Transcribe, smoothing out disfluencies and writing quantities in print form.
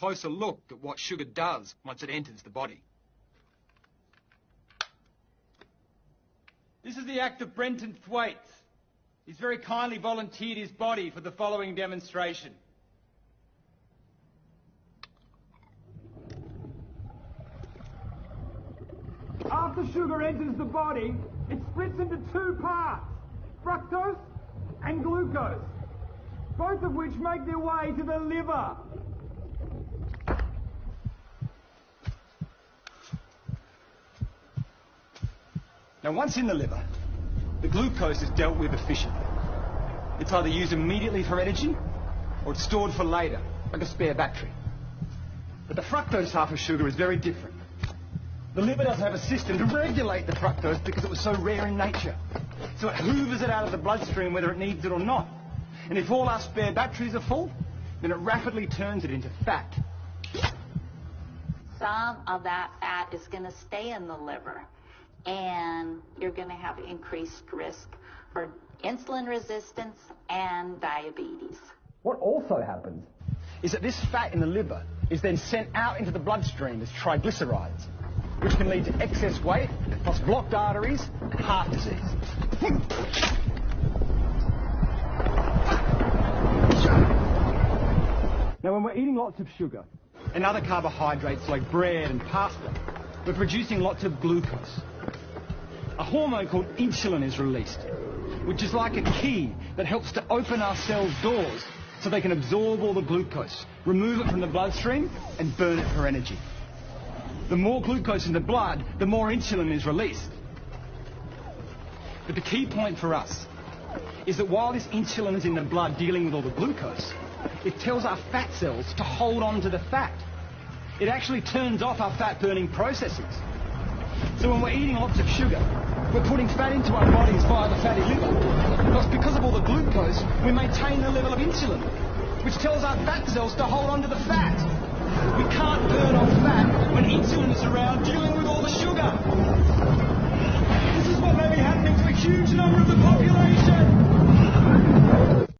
closer look at what sugar does once it enters the body. This is the actor Brenton Thwaites. He's very kindly volunteered his body for the following demonstration. After sugar enters the body, it splits into two parts, fructose and glucose, both of which make their way to the liver. Now, once in the liver, the glucose is dealt with efficiently. It's either used immediately for energy, or it's stored for later, like a spare battery. But the fructose half of sugar is very different. The liver doesn't have a system to regulate the fructose because it was so rare in nature. So it hoovers it out of the bloodstream whether it needs it or not. And if all our spare batteries are full, then it rapidly turns it into fat. Some of that fat is going to stay in the liver, and you're going to have increased risk for insulin resistance and diabetes. What also happens is that this fat in the liver is then sent out into the bloodstream as triglycerides, which can lead to excess weight, plus blocked arteries and heart disease. Now, when we're eating lots of sugar and other carbohydrates like bread and pasta, we're producing lots of glucose. A hormone called insulin is released, which is like a key that helps to open our cells' doors so they can absorb all the glucose, remove it from the bloodstream, and burn it for energy. The more glucose in the blood, the more insulin is released. But the key point for us is that while this insulin is in the blood dealing with all the glucose, it tells our fat cells to hold on to the fat. It actually turns off our fat-burning processes. So when we're eating lots of sugar, we're putting fat into our bodies via the fatty liver. Because of all the glucose, we maintain the level of insulin, which tells our fat cells to hold on to the fat. We can't burn off fat when insulin is around dealing with all the sugar.